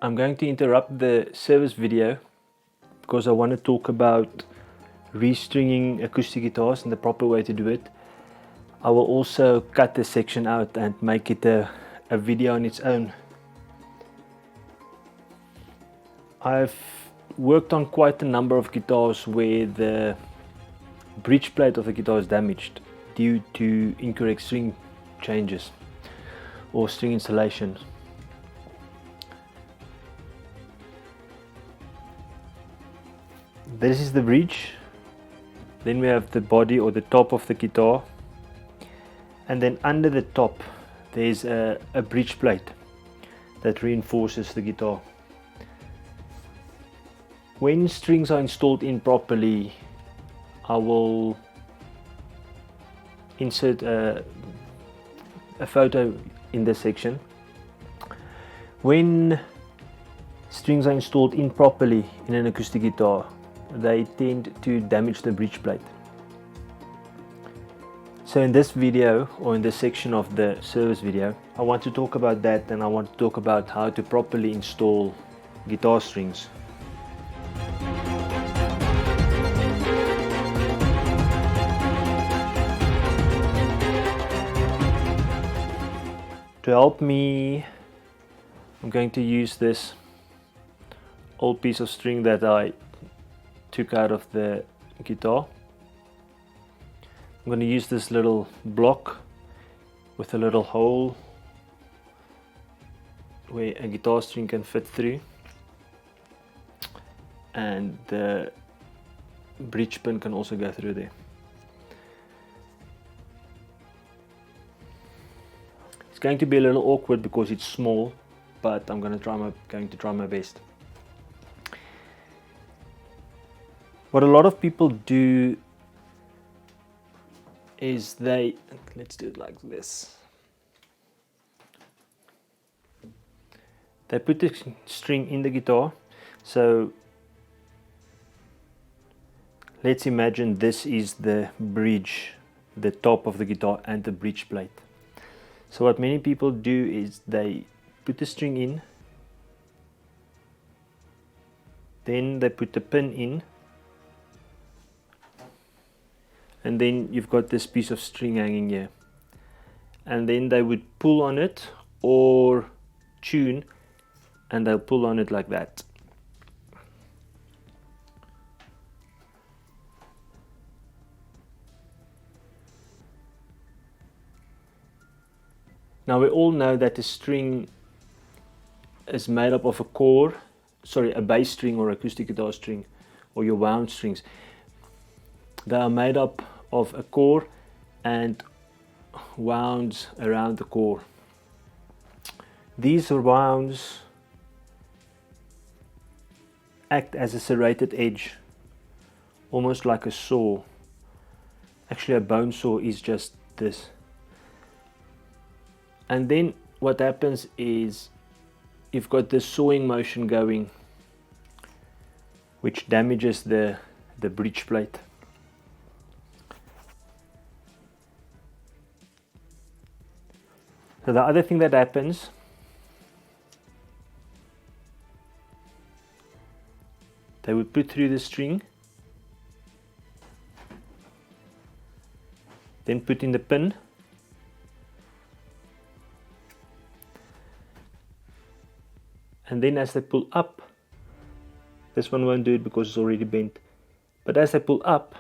I'm going to interrupt the service video because I want to talk about restringing acoustic guitars and the proper way to do it. I will also cut this section out and make it a video on its own. I've worked on quite a number of guitars where the bridge plate of the guitar is damaged due to incorrect string changes or string installations. This is the bridge, then we have the body or the top of the guitar, and then under the top there's a bridge plate that reinforces the guitar. When strings are installed in properly, I will insert a photo in this section. When strings are installed improperly in an acoustic guitar, they tend to damage the bridge plate. So in this video, or in this section of the service video, I want to talk about that, and I want to talk about how to properly install guitar strings. To help me, I'm going to use this old piece of string that I took out of the guitar. I'm going to use this little block with a little hole where a guitar string can fit through, and the bridge pin can also go through there. It's going to be a little awkward because it's small, but I'm going to try my best. What a lot of people do is let's do it like this. They put the string in the guitar. So let's imagine this is the bridge, the top of the guitar and the bridge plate. So what many people do is they put the string in, then they put the pin in, and then you've got this piece of string hanging here, and then they would pull on it or tune, and they'll pull on it like that. Now we all know that the string is made up of a bass string or acoustic guitar string, or your wound strings. They are made up of a core and wounds around the core. These wounds act as a serrated edge, almost like a saw. Actually, a bone saw is just this. And then what happens is you've got this sawing motion going, which damages the bridge plate. So the other thing that happens, they would put through the string, then put in the pin, and then as they pull up, this one won't do it because it's already bent, but as they pull up,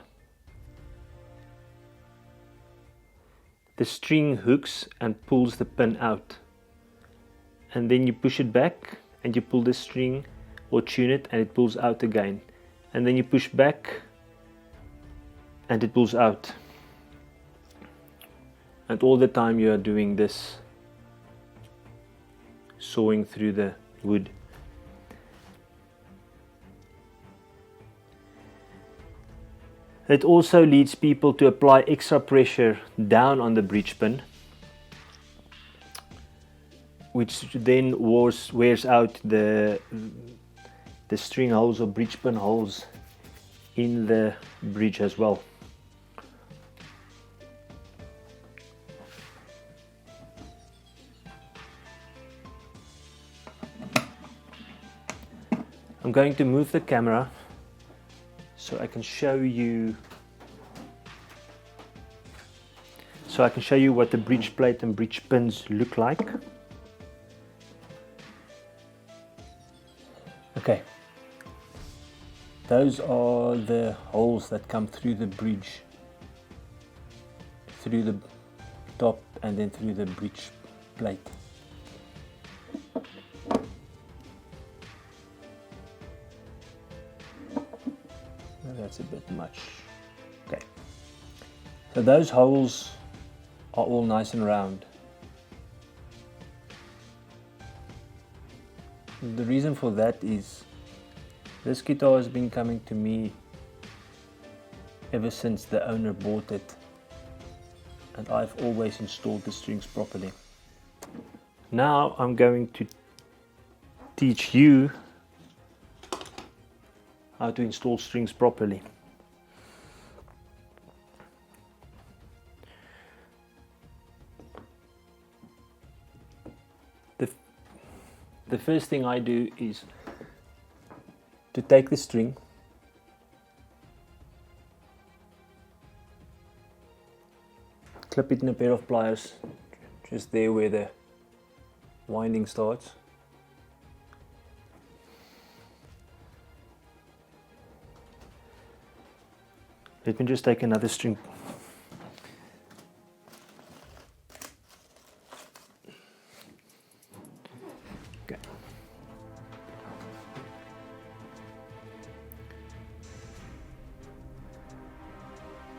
the string hooks and pulls the pin out, and then you push it back and you pull the string or tune it and it pulls out again, and then you push back and it pulls out, and all the time you are doing this sawing through the wood. It also leads people to apply extra pressure down on the bridge pin, which then wears out the string holes or bridge pin holes in the bridge as well. I'm going to move the camera so I can show you what the bridge plate and bridge pins look like. Okay, those are the holes that come through the bridge, through the top and then through the bridge plate. That's a bit much. Okay, so those holes are all nice and round. The reason for that is this guitar has been coming to me ever since the owner bought it, and I've always installed the strings properly. Now I'm going to teach you how to install strings properly. The first thing I do is to take the string, clip it in a pair of pliers, just there where the winding starts. Let me just take another string. Okay.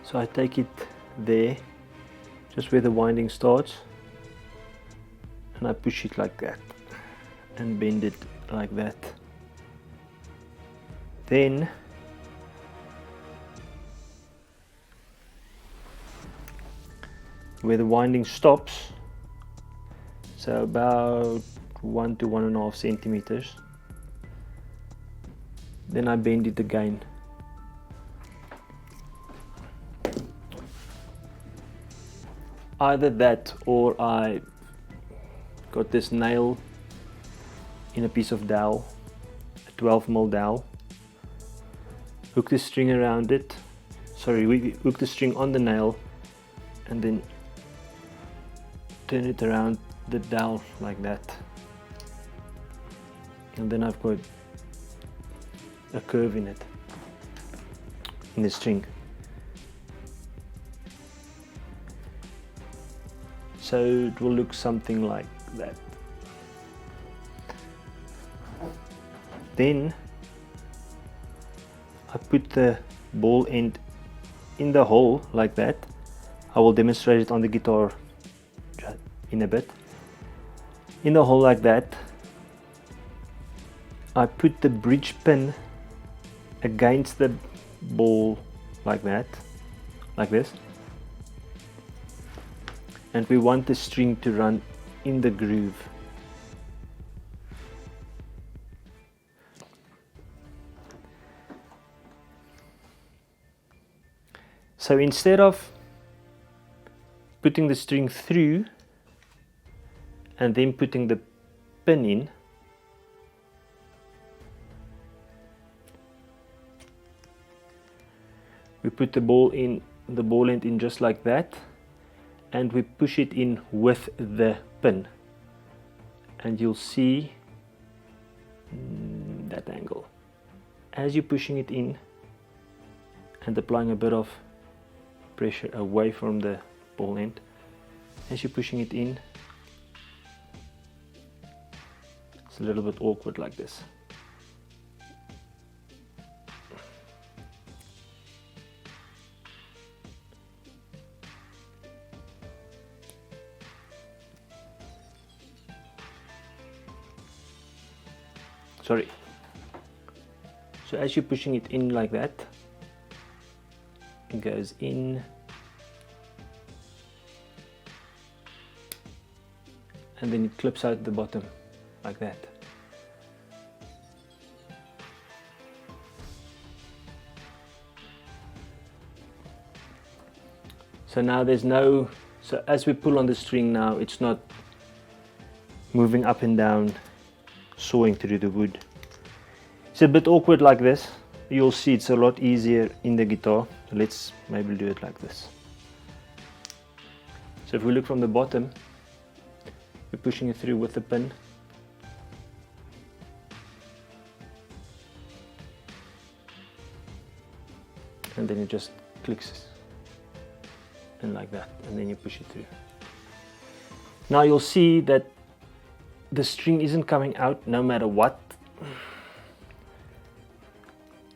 So I take it there, just where the winding starts, and I push it like that and bend it like that. Then where the winding stops, so about 1 to 1.5 centimeters, then I bend it again. Either that, or I got this nail in a piece of dowel, a 12mm dowel, hook the string around it, we hook the string on the nail and then turn it around the dowel like that, and then I've got a curve in it, in the string. So it will look something like that. Then I put the ball end in the hole like that. I will demonstrate it on the guitar in a bit. In the hole like that, I put the bridge pin against the ball like that, like this, and we want the string to run in the groove. So instead of putting the string through and then putting the pin in, we put the ball end in just like that, and we push it in with the pin, and you'll see that angle. As you're pushing it in and applying a bit of pressure away from the ball end, as you're pushing it in, it's a little bit awkward like this. Sorry. So as you're pushing it in like that, it goes in and then it clips out the bottom like that. So now so as we pull on the string now, it's not moving up and down, sawing through the wood. It's a bit awkward like this. You'll see it's a lot easier in the guitar. Let's maybe do it like this. So if we look from the bottom, we're pushing it through with the pin. And then it just clicks and like that, and then you push it through. Now you'll see that the string isn't coming out no matter what.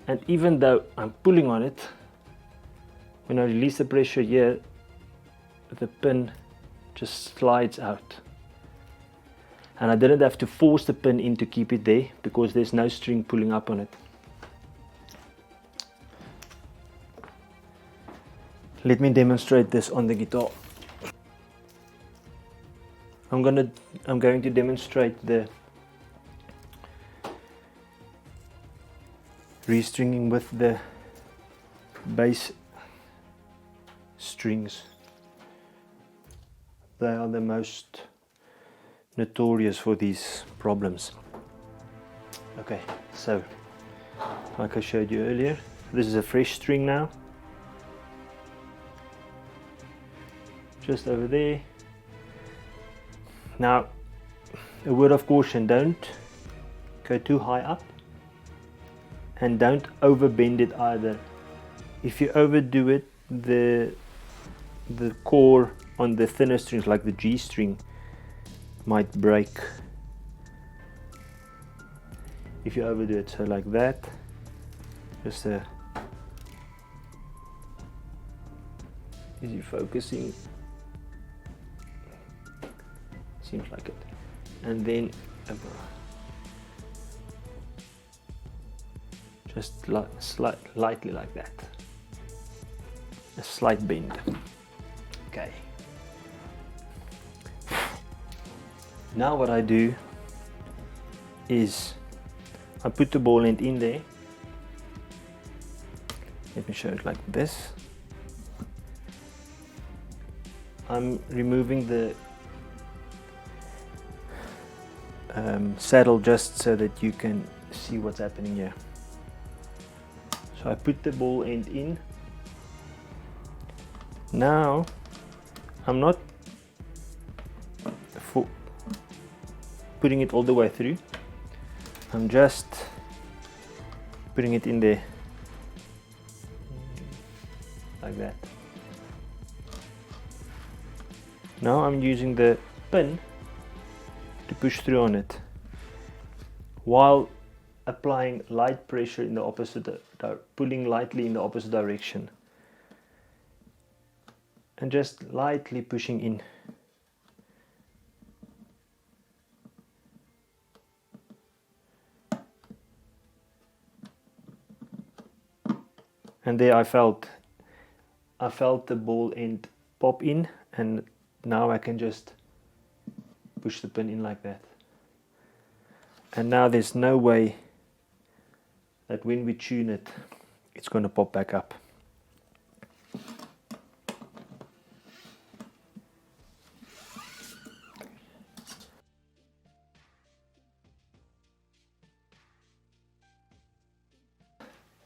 And even though I'm pulling on it, when I release the pressure here, the pin just slides out. And I didn't have to force the pin in to keep it there because there's no string pulling up on it. Let me demonstrate this on the guitar. I'm going to demonstrate the restringing with the bass strings. They are the most notorious for these problems. Okay, so like I showed you earlier, this is a fresh string now. Just over there. Now, a word of caution, don't go too high up and don't overbend it either. If you overdo it, the core on the thinner strings like the G string might break if you overdo it. So like that, just easy focusing, seems like it, and then just lightly like that, a slight bend. Okay, now what I do is I put the ball end in there. Let me show it like this. I'm removing the saddle just so that you can see what's happening here. So I put the ball end in. Now I'm not putting it all the way through. I'm just putting it in there like that. Now I'm using the pin to push through on it while applying light pressure in the opposite, pulling lightly in the opposite direction and just lightly pushing in. And there I felt the ball end pop in, and now I can just push the pin in like that. And now there's no way that when we tune it, it's going to pop back up.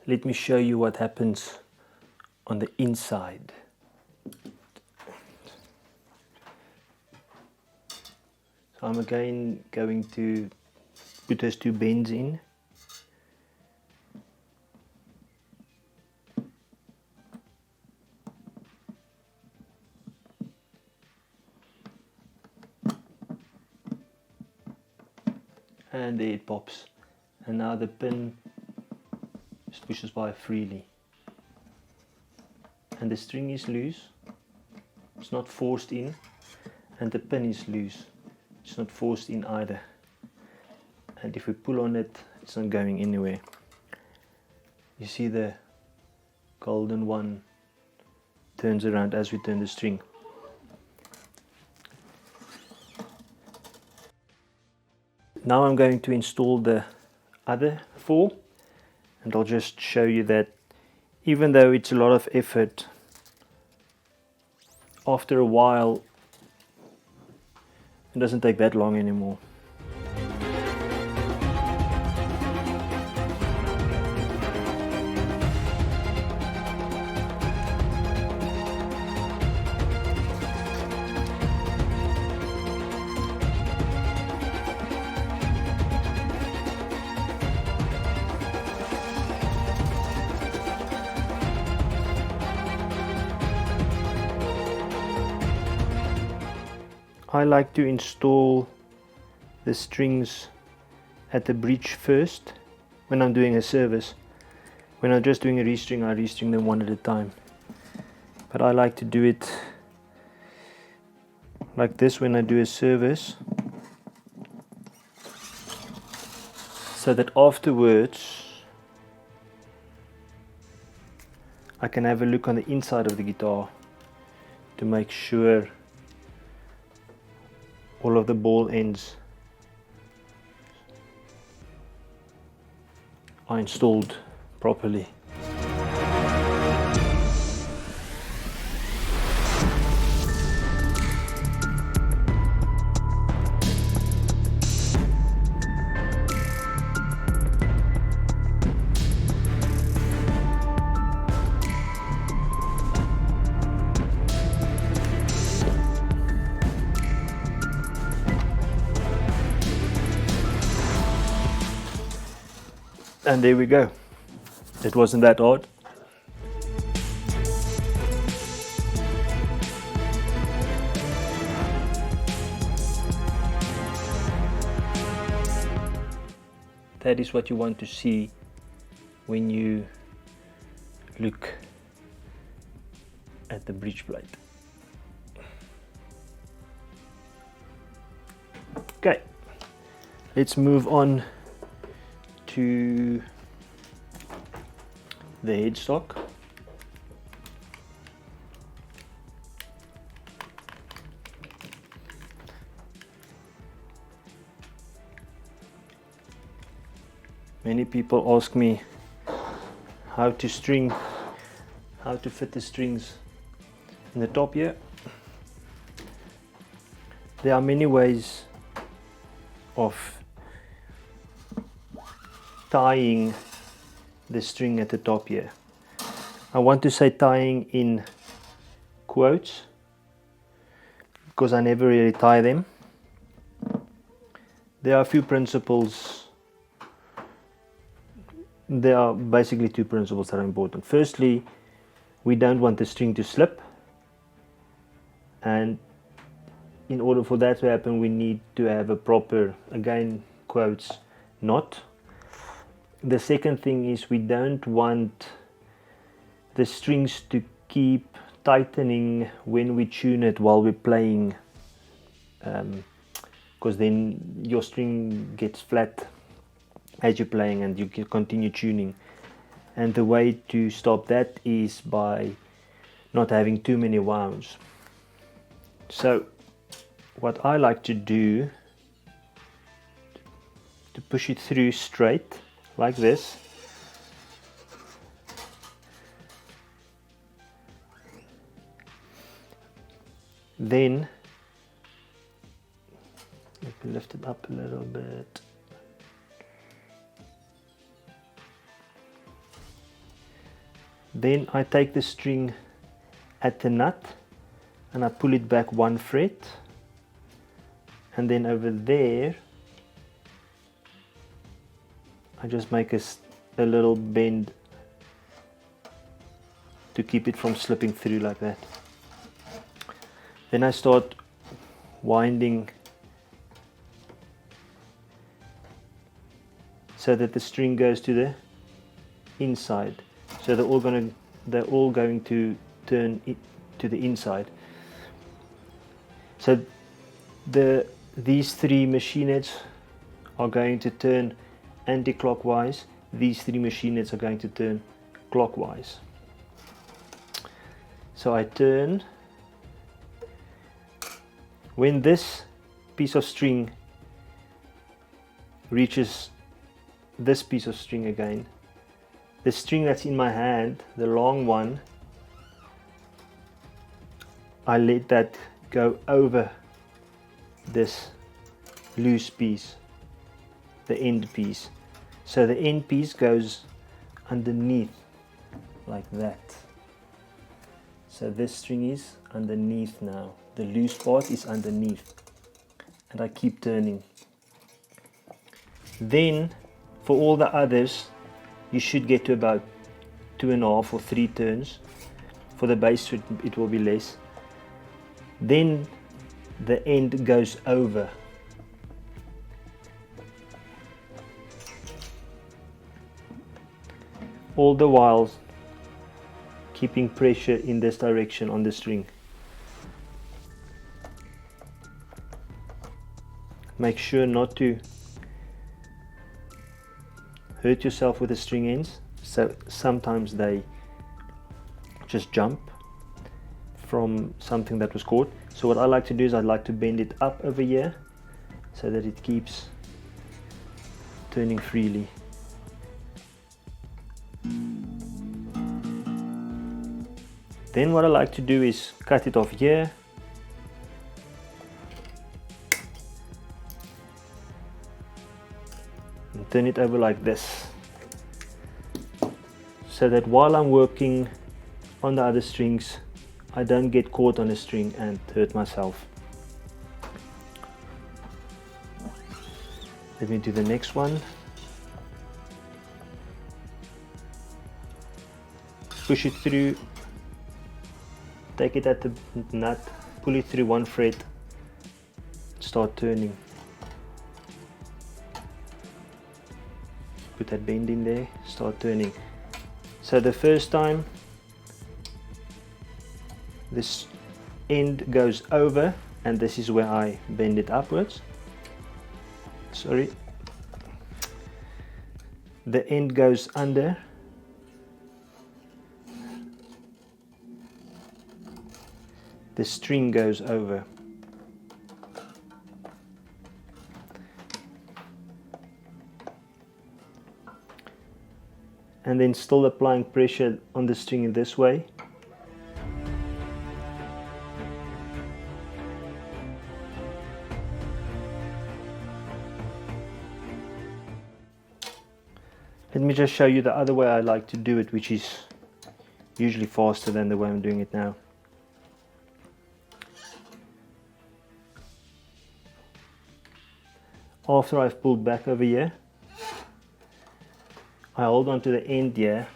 Let me show you what happens on the inside. So I'm again going to put those two bends in. And there it pops. And now the pin just pushes by freely. And the string is loose. It's not forced in. And the pin is loose. It's not forced in either. And if we pull on it, it's not going anywhere. You see the golden one turns around as we turn the string. Now I'm going to install the other four, and I'll just show you that even though it's a lot of effort, after a while it doesn't take that long anymore. I like to install the strings at the bridge first when I'm doing a service. When I'm just doing a restring, I restring them one at a time. But I like to do it like this when I do a service, so that afterwards I can have a look on the inside of the guitar to make sure all of the ball ends are installed properly. And there we go. It wasn't that hard. That is what you want to see when you look at the bridge plate. Okay, let's move on to the headstock. Many people ask me how to fit the strings in the top here. There are many ways of tying the string at the top here. I want to say tying in quotes because I never really tie them. There are a few principles. There are basically two principles that are important. Firstly, we don't want the string to slip, and in order for that to happen we need to have a proper, again quotes, knot. The second thing is we don't want the strings to keep tightening when we tune it while we're playing, because then your string gets flat as you're playing and you can continue tuning. And the way to stop that is by not having too many wounds. So what I like to do, to push it through straight like this, then let me lift it up a little bit. Then I take the string at the nut and I pull it back one fret, and then over there I just make a little bend to keep it from slipping through like that. Then I start winding so that the string goes to the inside. So they're all going to turn it to the inside. So these three machine heads are going to turn anti-clockwise. These three machine heads are going to turn clockwise. So I turn. When this piece of string reaches this piece of string again, the string that's in my hand, the long one, I let that go over this loose piece, the end piece. So the end piece goes underneath like that. So this string is underneath now. The loose part is underneath. And I keep turning. Then for all the others, you should get to about 2.5 or 3 turns. For the bass it will be less. Then the end goes over. All the while keeping pressure in this direction on the string. Make sure not to hurt yourself with the string ends, so sometimes they just jump from something that was caught. So what I like to do is I like to bend it up over here so that it keeps turning freely. Then what I like to do is cut it off here, and turn it over like this, so that while I'm working on the other strings I don't get caught on a string and hurt myself. Let me do the next one. Push it through, take it at the nut, pull it through one fret, start turning. Put that bend in there, start turning. So the first time this end goes over, and this is where I bend it upwards. Sorry. The end goes under. The string goes over. And then still applying pressure on the string in this way. Let me just show you the other way I like to do it, which is usually faster than the way I'm doing it now. After I've pulled back over here, I hold on to the end here,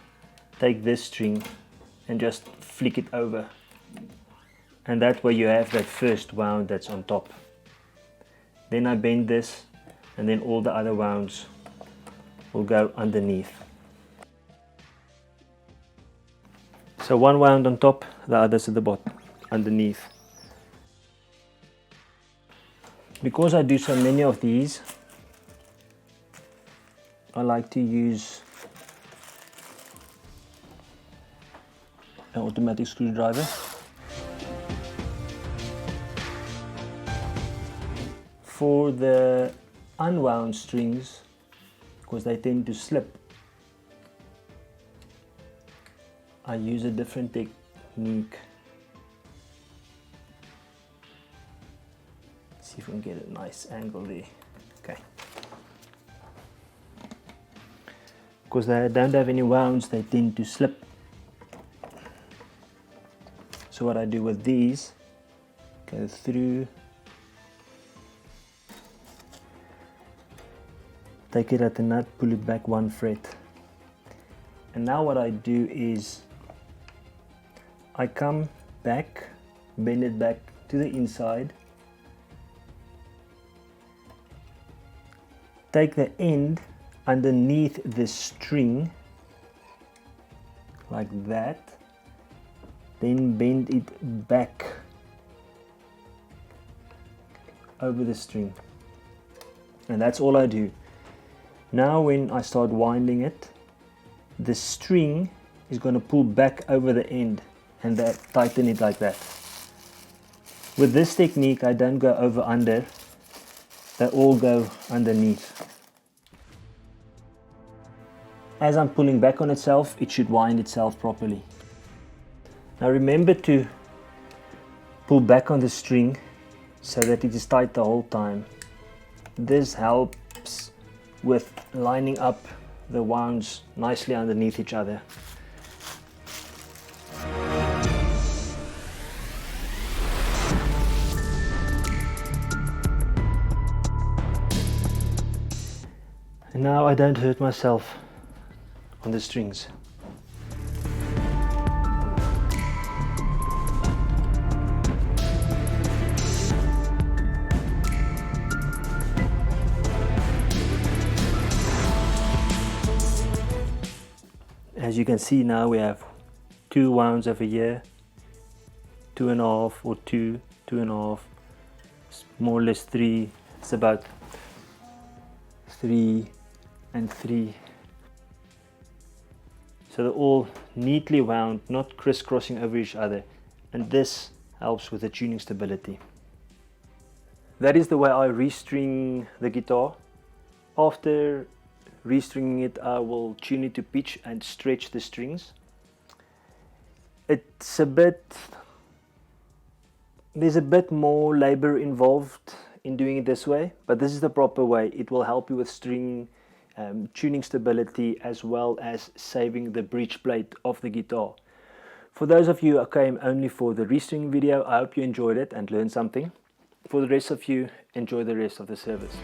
take this string and just flick it over, and that way you have that first wound that's on top. Then I bend this, and then all the other wounds will go underneath. So one wound on top, the others at the bottom, underneath. Because I do so many of these, I like to use an automatic screwdriver. For the unwound strings, because they tend to slip, I use a different technique. See if we can get a nice angle there. Okay. Because they don't have any wounds, they tend to slip. So what I do with these, go through, take it at the nut, pull it back one fret. And now what I do is I come back, bend it back to the inside, take the end underneath the string like that, then bend it back over the string, and that's all I do. Now when I start winding it, the string is going to pull back over the end and that tighten it like that. With this technique I don't go over under, they all go underneath. As I'm pulling back on itself, it should wind itself properly. Now remember to pull back on the string so that it is tight the whole time. This helps with lining up the wounds nicely underneath each other. And now I don't hurt myself on the strings. As you can see now, we have 2 wounds over here, 2.5 or 2, 2.5, more or less 3. It's about 3 and 3. So they're all neatly wound, not crisscrossing over each other, and this helps with the tuning stability. That is the way I restring the guitar. After restringing it, I will tune it to pitch and stretch the strings. There's a bit more labor involved in doing it this way, but this is the proper way. It will help you with string tuning stability, as well as saving the bridge plate of the guitar. For those of you who came only for the restringing video, I hope you enjoyed it and learned something. For the rest of you, enjoy the rest of the service.